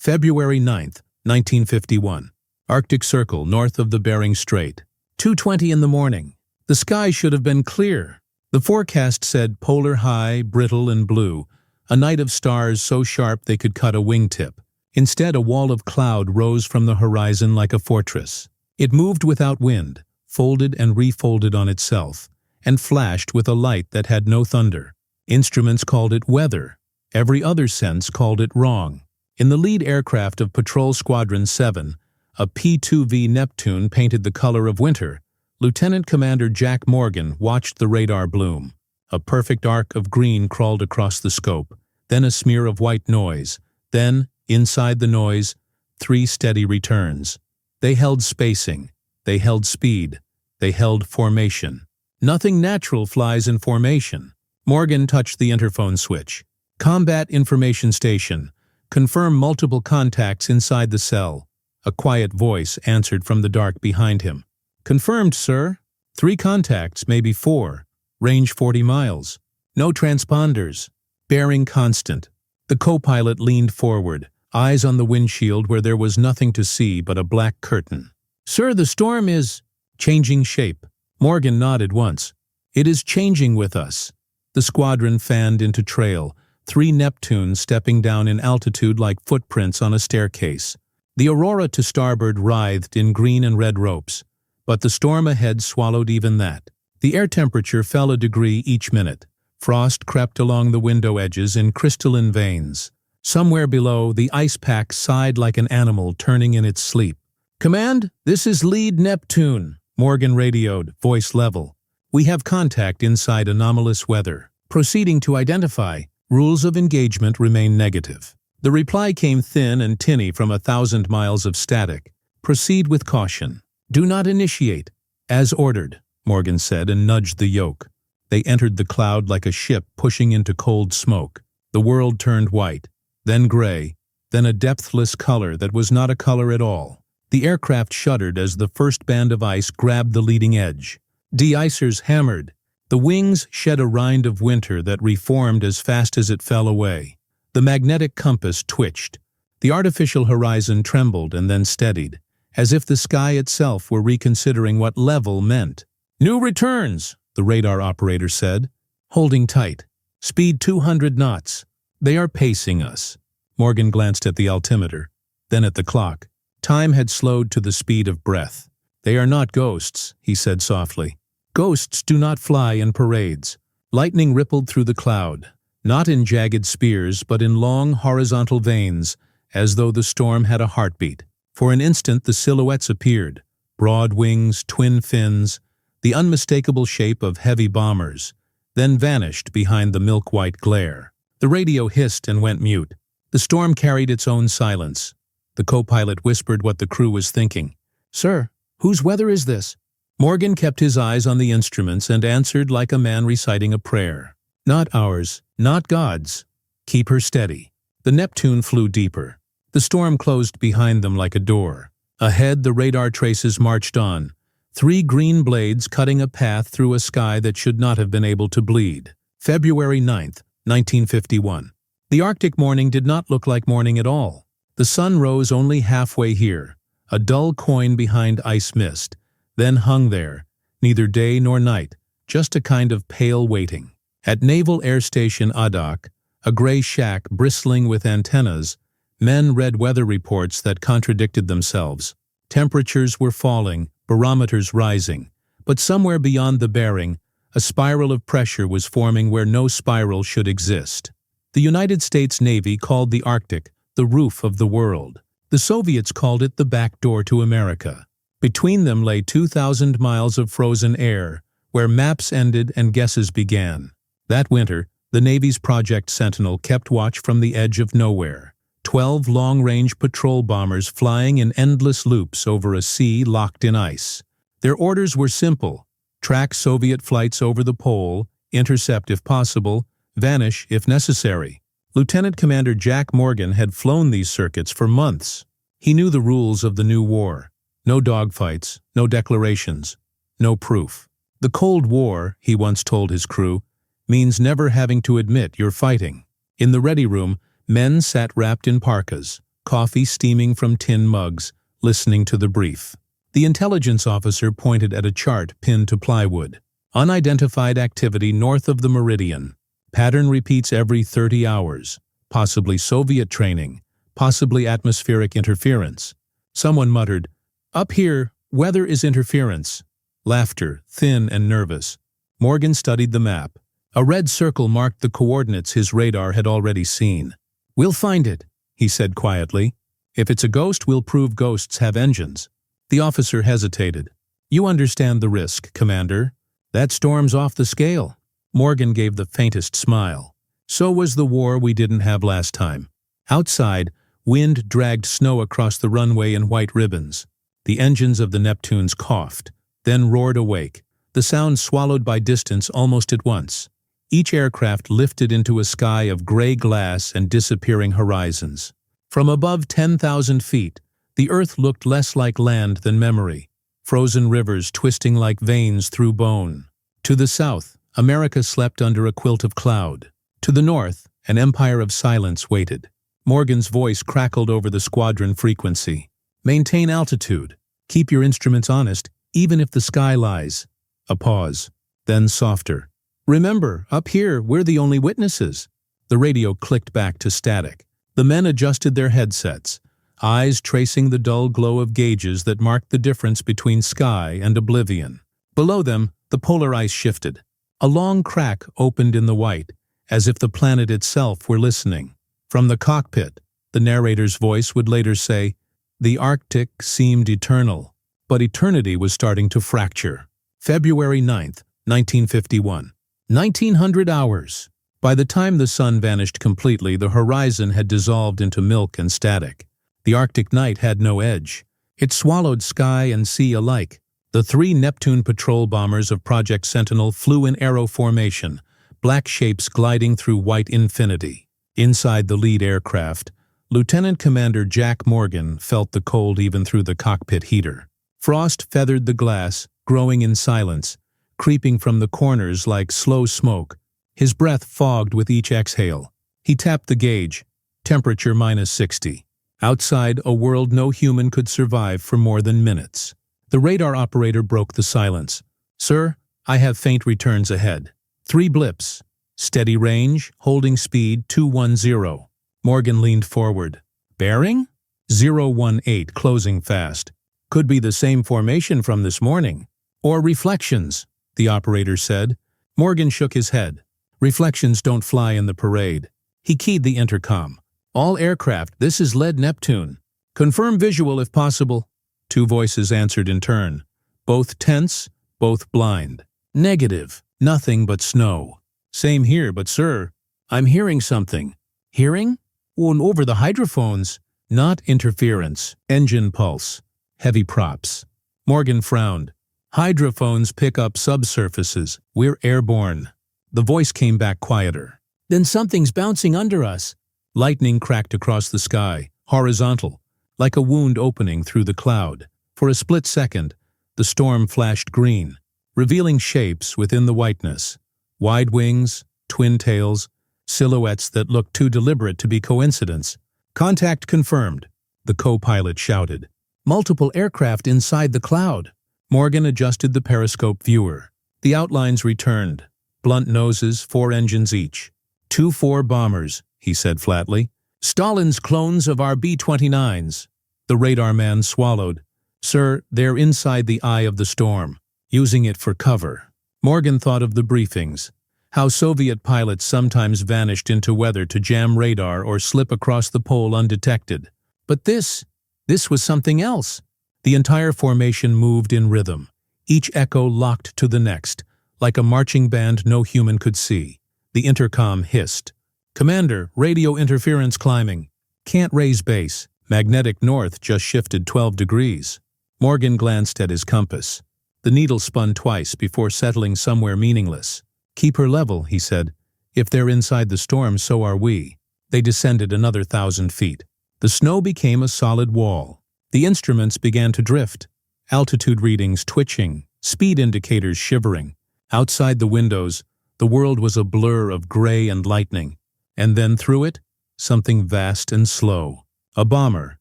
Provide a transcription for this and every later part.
February 9, 1951. Arctic Circle north of the Bering Strait. 2:20 in the morning. The sky should have been clear. The forecast said polar high, brittle and blue, a night of stars so sharp they could cut a wingtip. Instead, a wall of cloud rose from the horizon like a fortress. It moved without wind, folded and refolded on itself, and flashed with a light that had no thunder. Instruments called it weather. Every other sense called it wrong. In the lead aircraft of Patrol Squadron 7, a P-2V Neptune painted the color of winter, Lieutenant Commander Jack Morgan watched the radar bloom. A perfect arc of green crawled across the scope, then a smear of white noise, then, inside the noise, 3 steady returns. They held spacing, they held speed, they held formation. Nothing natural flies in formation. Morgan touched the interphone switch. Combat Information Station. Confirm multiple contacts inside the cell. A quiet voice answered from the dark behind him. Confirmed, sir. 3 contacts, maybe 4. Range 40 miles. No transponders. Bearing constant. The co-pilot leaned forward, eyes on the windshield where there was nothing to see but a black curtain. Sir, the storm is changing shape. Morgan nodded once. It is changing with us. The squadron fanned into trail, 3 Neptunes stepping down in altitude like footprints on a staircase. The aurora to starboard writhed in green and red ropes, but the storm ahead swallowed even that. The air temperature fell a degree each minute. Frost crept along the window edges in crystalline veins. Somewhere below, the ice pack sighed like an animal turning in its sleep. Command, this is Lead Neptune, Morgan radioed, voice level. We have contact inside anomalous weather. Proceeding to identify. Rules of engagement remain negative. The reply came thin and tinny from 1,000 miles of static. Proceed with caution. Do not initiate. As ordered, Morgan said and nudged the yoke. They entered the cloud like a ship pushing into cold smoke. The world turned white, then gray, then a depthless color that was not a color at all. The aircraft shuddered as the first band of ice grabbed the leading edge. De-icers hammered. The wings shed a rind of winter that reformed as fast as it fell away. The magnetic compass twitched. The artificial horizon trembled and then steadied, as if the sky itself were reconsidering what level meant. New returns, the radar operator said. Holding tight. Speed 200 knots. They are pacing us. Morgan glanced at the altimeter, then at the clock. Time had slowed to the speed of breath. They are not ghosts, he said softly. Ghosts do not fly in parades. Lightning rippled through the cloud, not in jagged spears but in long horizontal veins, as though the storm had a heartbeat. For an instant the silhouettes appeared, broad wings, twin fins, the unmistakable shape of heavy bombers, then vanished behind the milk-white glare. The radio hissed and went mute. The storm carried its own silence. The co-pilot whispered what the crew was thinking. Sir, whose weather is this? Morgan kept his eyes on the instruments and answered like a man reciting a prayer. Not ours, not God's. Keep her steady. The Neptune flew deeper. The storm closed behind them like a door. Ahead, the radar traces marched on, 3 green blades cutting a path through a sky that should not have been able to bleed. February 9, 1951. The Arctic morning did not look like morning at all. The sun rose only halfway here, a dull coin behind ice mist, then hung there, neither day nor night, just a kind of pale waiting. At Naval Air Station Adak, a gray shack bristling with antennas, men read weather reports that contradicted themselves. Temperatures were falling, barometers rising, but somewhere beyond the Bering, a spiral of pressure was forming where no spiral should exist. The United States Navy called the Arctic the roof of the world. The Soviets called it the back door to America. Between them lay 2,000 miles of frozen air, where maps ended and guesses began. That winter, the Navy's Project Sentinel kept watch from the edge of nowhere. 12 long-range patrol bombers flying in endless loops over a sea locked in ice. Their orders were simple: track Soviet flights over the pole, intercept if possible, vanish if necessary. Lieutenant Commander Jack Morgan had flown these circuits for months. He knew the rules of the new war. No dogfights, no declarations, no proof. The Cold War, he once told his crew, means never having to admit you're fighting. In the ready room, men sat wrapped in parkas, coffee steaming from tin mugs, listening to the brief. The intelligence officer pointed at a chart pinned to plywood. Unidentified activity north of the meridian. Pattern repeats every 30 hours. Possibly Soviet training. Possibly atmospheric interference. Someone muttered, "Up here, weather is interference." Laughter, thin and nervous. Morgan studied the map. A red circle marked the coordinates his radar had already seen. "We'll find it," he said quietly. "If it's a ghost, we'll prove ghosts have engines." The officer hesitated. "You understand the risk, Commander. That storm's off the scale." Morgan gave the faintest smile. "So was the war we didn't have last time." Outside, wind dragged snow across the runway in white ribbons. The engines of the Neptunes coughed, then roared awake, the sound swallowed by distance almost at once. Each aircraft lifted into a sky of gray glass and disappearing horizons. From above 10,000 feet, the earth looked less like land than memory, frozen rivers twisting like veins through bone. To the south, America slept under a quilt of cloud. To the north, an empire of silence waited. Morgan's voice crackled over the squadron frequency. "Maintain altitude. Keep your instruments honest, even if the sky lies." A pause, then softer. "Remember, up here, we're the only witnesses." The radio clicked back to static. The men adjusted their headsets, eyes tracing the dull glow of gauges that marked the difference between sky and oblivion. Below them, the polar ice shifted. A long crack opened in the white, as if the planet itself were listening. From the cockpit, the narrator's voice would later say, "The Arctic seemed eternal, but eternity was starting to fracture." February 9th, 1951. 1900 hours. By the time the sun vanished completely, the horizon had dissolved into milk and static. The Arctic night had no edge. It swallowed sky and sea alike. The 3 Neptune patrol bombers of Project Sentinel flew in arrow formation, black shapes gliding through white infinity. Inside the lead aircraft, Lieutenant Commander Jack Morgan felt the cold even through the cockpit heater. Frost feathered the glass, growing in silence, creeping from the corners like slow smoke. His breath fogged with each exhale. He tapped the gauge, temperature -60. Outside, a world no human could survive for more than minutes. The radar operator broke the silence. "Sir, I have faint returns ahead. 3 blips. Steady range, holding speed 210. Morgan leaned forward. "Bearing?" 018, closing fast. "Could be the same formation from this morning." "Or reflections," the operator said. Morgan shook his head. "Reflections don't fly in the parade." He keyed the intercom. "All aircraft, this is lead Neptune. Confirm visual if possible." 2 voices answered in turn. Both tense, both blind. "Negative. Nothing but snow." "Same here, but sir, I'm hearing something." "Hearing?" "Oh, over the hydrophones." "Not interference. Engine pulse. Heavy props." Morgan frowned. "Hydrophones pick up subsurfaces. We're airborne." The voice came back quieter. "Then something's bouncing under us." Lightning cracked across the sky, horizontal, like a wound opening through the cloud. For a split second, the storm flashed green, revealing shapes within the whiteness. Wide wings, twin tails, silhouettes that looked too deliberate to be coincidence. "Contact confirmed," the co-pilot shouted. "Multiple aircraft inside the cloud." Morgan adjusted the periscope viewer. The outlines returned. Blunt noses, 4 engines each. 2 4 bombers, he said flatly. "Stalin's clones of our B-29s. The radar man swallowed. "Sir, they're inside the eye of the storm, using it for cover." Morgan thought of the briefings, how Soviet pilots sometimes vanished into weather to jam radar or slip across the pole undetected. But this was something else. The entire formation moved in rhythm, each echo locked to the next, like a marching band no human could see. The intercom hissed. "Commander, radio interference climbing. Can't raise base. Magnetic north just shifted 12 degrees. Morgan glanced at his compass. The needle spun twice before settling somewhere meaningless. "Keep her level," he said. "If they're inside the storm, so are we." They descended another 1,000 feet. The snow became a solid wall. The instruments began to drift, altitude readings twitching, speed indicators shivering. Outside the windows, the world was a blur of gray and lightning. And then through it, something vast and slow. A bomber,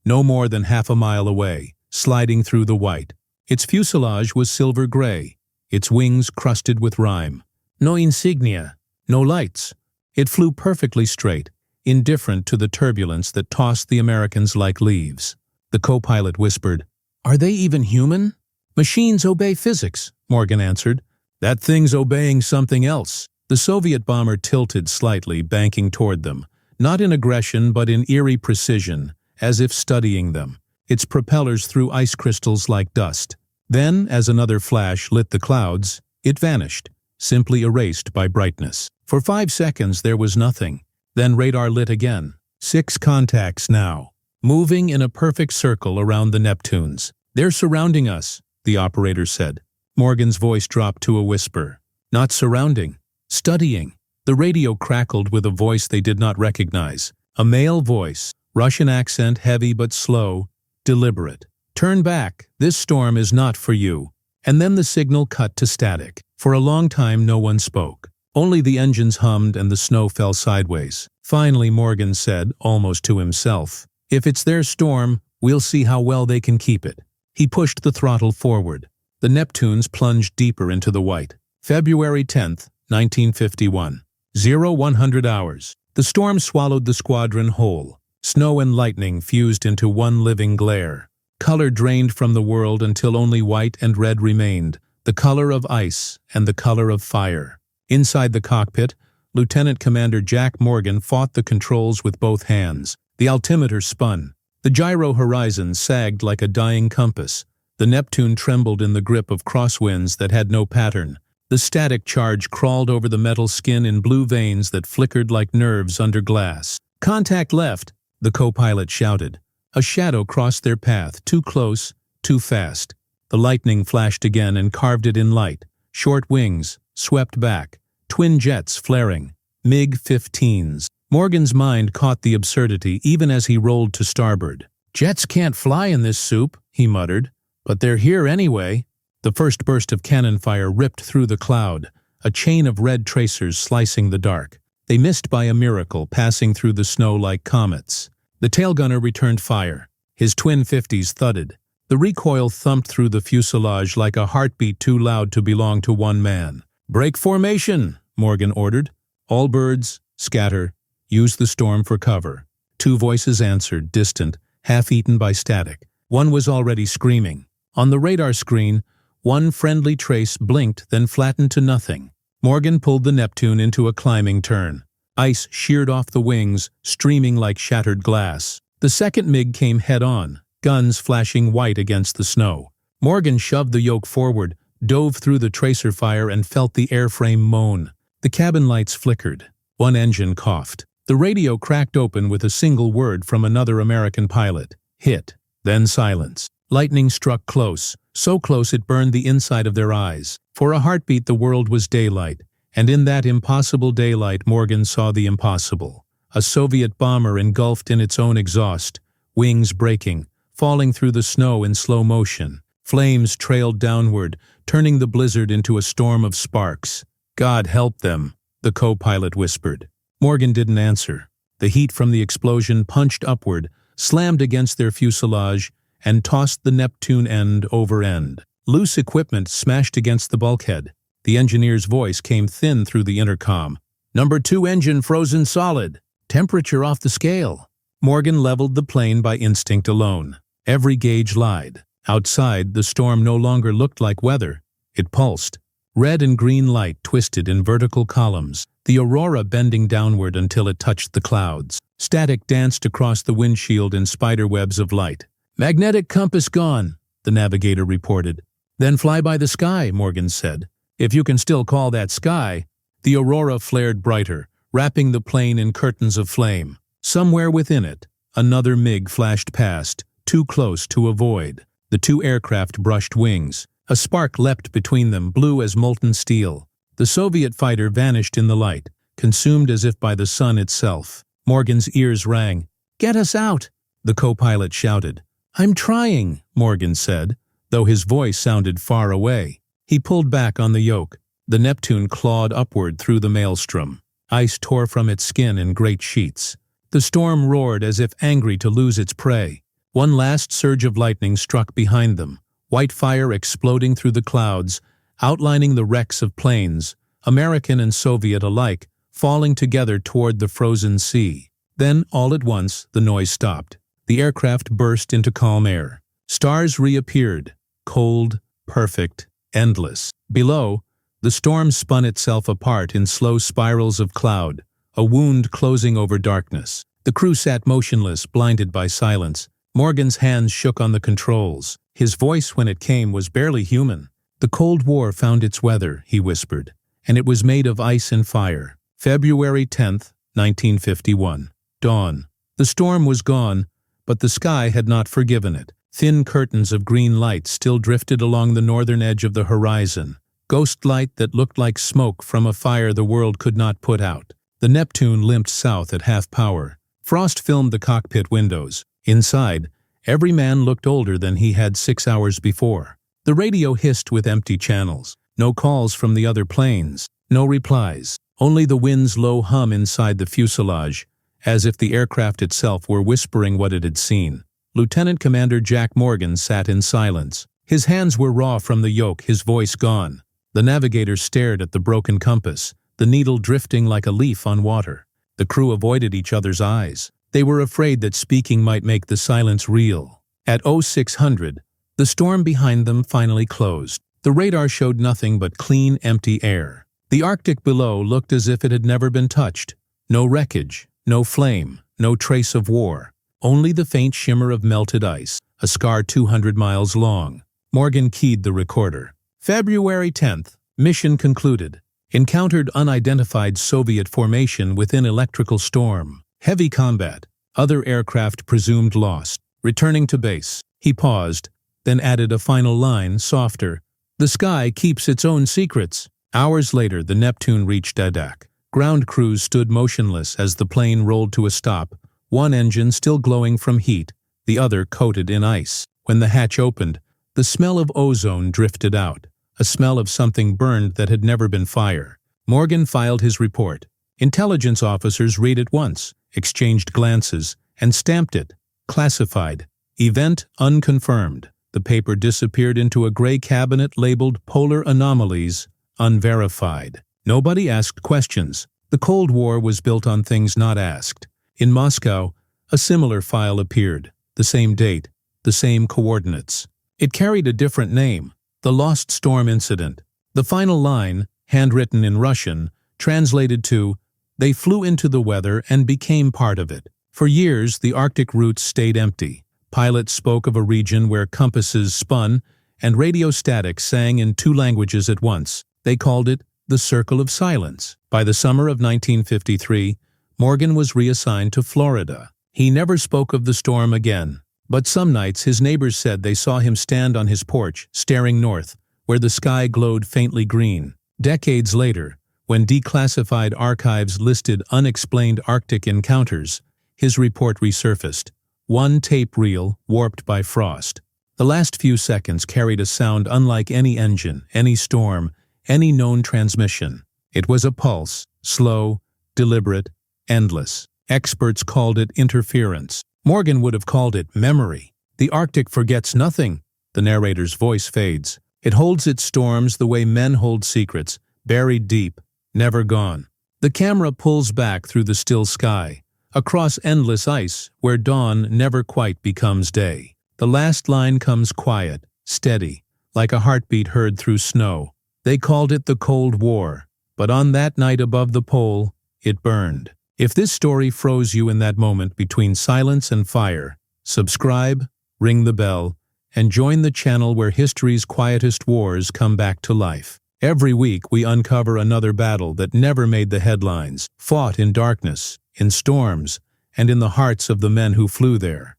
no more than half a mile away, sliding through the white. Its fuselage was silver gray, its wings crusted with rime. No insignia, no lights. It flew perfectly straight, indifferent to the turbulence that tossed the Americans like leaves. The co-pilot whispered, "Are they even human?" "Machines obey physics," Morgan answered. "That thing's obeying something else." The Soviet bomber tilted slightly, banking toward them, not in aggression but in eerie precision, as if studying them. Its propellers threw ice crystals like dust. Then, as another flash lit the clouds, it vanished, simply erased by brightness. For 5 seconds there was nothing. Then radar lit again. 6 contacts now, moving in a perfect circle around the Neptunes. "They're surrounding us," the operator said. Morgan's voice dropped to a whisper. "Not surrounding, studying." The radio crackled with a voice they did not recognize. A male voice, Russian accent, heavy but slow, deliberate. "Turn back, this storm is not for you." And then the signal cut to static. For a long time no one spoke. Only the engines hummed and the snow fell sideways. Finally Morgan said, almost to himself, "If it's their storm, we'll see how well they can keep it." He pushed the throttle forward. The Neptunes plunged deeper into the white. February 10th, 1951. 0100 hours. The storm swallowed the squadron whole. Snow and lightning fused into one living glare. Color drained from the world until only white and red remained, the color of ice and the color of fire. Inside the cockpit, Lieutenant Commander Jack Morgan fought the controls with both hands. The altimeter spun. The gyro horizon sagged like a dying compass. The Neptune trembled in the grip of crosswinds that had no pattern. The static charge crawled over the metal skin in blue veins that flickered like nerves under glass. "Contact left," the co-pilot shouted. A shadow crossed their path, too close, too fast. The lightning flashed again and carved it in light. Short wings, swept back, twin jets flaring. MiG-15s. Morgan's mind caught the absurdity even as he rolled to starboard. "Jets can't fly in this soup," he muttered. "But they're here anyway." The first burst of cannon fire ripped through the cloud, a chain of red tracers slicing the dark. They missed by a miracle, passing through the snow like comets. The tailgunner returned fire. His twin 50s thudded. The recoil thumped through the fuselage like a heartbeat too loud to belong to one man. "Break formation," Morgan ordered. "All birds, scatter. Use the storm for cover." 2 voices answered, distant, half-eaten by static. One was already screaming. On the radar screen, one friendly trace blinked, then flattened to nothing. Morgan pulled the Neptune into a climbing turn. Ice sheared off the wings, streaming like shattered glass. The second MiG came head-on, guns flashing white against the snow. Morgan shoved the yoke forward, dove through the tracer fire and felt the airframe moan. The cabin lights flickered. One engine coughed. The radio cracked open with a single word from another American pilot. "Hit." Then silence. Lightning struck close, so close it burned the inside of their eyes. For a heartbeat the world was daylight, and in that impossible daylight Morgan saw the impossible. A Soviet bomber engulfed in its own exhaust, wings breaking, falling through the snow in slow motion. Flames trailed downward, turning the blizzard into a storm of sparks. "God help them," the co-pilot whispered. Morgan didn't answer. The heat from the explosion punched upward, slammed against their fuselage, and tossed the Neptune end over end. Loose equipment smashed against the bulkhead. The engineer's voice came thin through the intercom. "Number 2 engine frozen solid. Temperature off the scale." Morgan leveled the plane by instinct alone. Every gauge lied. Outside, the storm no longer looked like weather. It pulsed. Red and green light twisted in vertical columns, the aurora bending downward until it touched the clouds. Static danced across the windshield in spiderwebs of light. "Magnetic compass gone," the navigator reported. "Then fly by the sky," Morgan said. "If you can still call that sky." The aurora flared brighter, wrapping the plane in curtains of flame. Somewhere within it, another MiG flashed past, too close to avoid. The 2 aircraft brushed wings. A spark leapt between them, blue as molten steel. The Soviet fighter vanished in the light, consumed as if by the sun itself. Morgan's ears rang. "Get us out!" the co-pilot shouted. "I'm trying," Morgan said, though his voice sounded far away. He pulled back on the yoke. The Neptune clawed upward through the maelstrom. Ice tore from its skin in great sheets. The storm roared as if angry to lose its prey. One last surge of lightning struck behind them, white fire exploding through the clouds, outlining the wrecks of planes, American and Soviet alike, falling together toward the frozen sea. Then, all at once, the noise stopped. The aircraft burst into calm air. Stars reappeared, cold, perfect, endless. Below, the storm spun itself apart in slow spirals of cloud, a wound closing over darkness. The crew sat motionless, blinded by silence. Morgan's hands shook on the controls. His voice, when it came, was barely human. "The Cold War found its weather," he whispered, "and it was made of ice and fire." February 10th, 1951. Dawn. The storm was gone, but the sky had not forgiven it. Thin curtains of green light still drifted along the northern edge of the horizon, ghost light that looked like smoke from a fire the world could not put out. The Neptune limped south at half power. Frost filmed the cockpit windows. Inside, every man looked older than he had 6 hours before. The radio hissed with empty channels. No calls from the other planes. No replies. Only the wind's low hum inside the fuselage, as if the aircraft itself were whispering what it had seen. Lieutenant Commander Jack Morgan sat in silence. His hands were raw from the yoke, his voice gone. The navigator stared at the broken compass, the needle drifting like a leaf on water. The crew avoided each other's eyes. They were afraid that speaking might make the silence real. At 0600, the storm behind them finally closed. The radar showed nothing but clean, empty air. The Arctic below looked as if it had never been touched. No wreckage, no flame, no trace of war. Only the faint shimmer of melted ice, a scar 200 miles long. Morgan keyed the recorder. February 10th, mission concluded. Encountered unidentified Soviet formation within electrical storm. Heavy combat. Other aircraft presumed lost. Returning to base. He paused, then added a final line, softer. "The sky keeps its own secrets." Hours later, the Neptune reached Adak. Ground crews stood motionless as the plane rolled to a stop, one engine still glowing from heat, the other coated in ice. When the hatch opened, the smell of ozone drifted out, a smell of something burned that had never been fire. Morgan filed his report. Intelligence officers read it once, exchanged glances, and stamped it. Classified. Event unconfirmed. The paper disappeared into a gray cabinet labeled Polar Anomalies, Unverified. Nobody asked questions. The Cold War was built on things not asked. In Moscow, a similar file appeared. The same date, the same coordinates. It carried a different name, the Lost Storm Incident. The final line, handwritten in Russian, translated to, "They flew into the weather and became part of it." For years, the Arctic routes stayed empty. Pilots spoke of a region where compasses spun and radio static sang in 2 languages at once. They called it the Circle of Silence. By the summer of 1953, Morgan was reassigned to Florida. He never spoke of the storm again. But some nights his neighbors said they saw him stand on his porch, staring north, where the sky glowed faintly green. Decades later, when declassified archives listed unexplained Arctic encounters, his report resurfaced. One tape reel warped by frost. The last few seconds carried a sound unlike any engine, any storm, any known transmission. It was a pulse, slow, deliberate, endless. Experts called it interference. Morgan would have called it memory. The Arctic forgets nothing. The narrator's voice fades. It holds its storms the way men hold secrets, buried deep, never gone. The camera pulls back through the still sky, across endless ice where dawn never quite becomes day. The last line comes quiet, steady, like a heartbeat heard through snow. They called it the Cold War, but on that night above the pole, it burned. If this story froze you in that moment between silence and fire, subscribe, ring the bell, and join the channel where history's quietest wars come back to life. Every week we uncover another battle that never made the headlines, fought in darkness, in storms, and in the hearts of the men who flew there.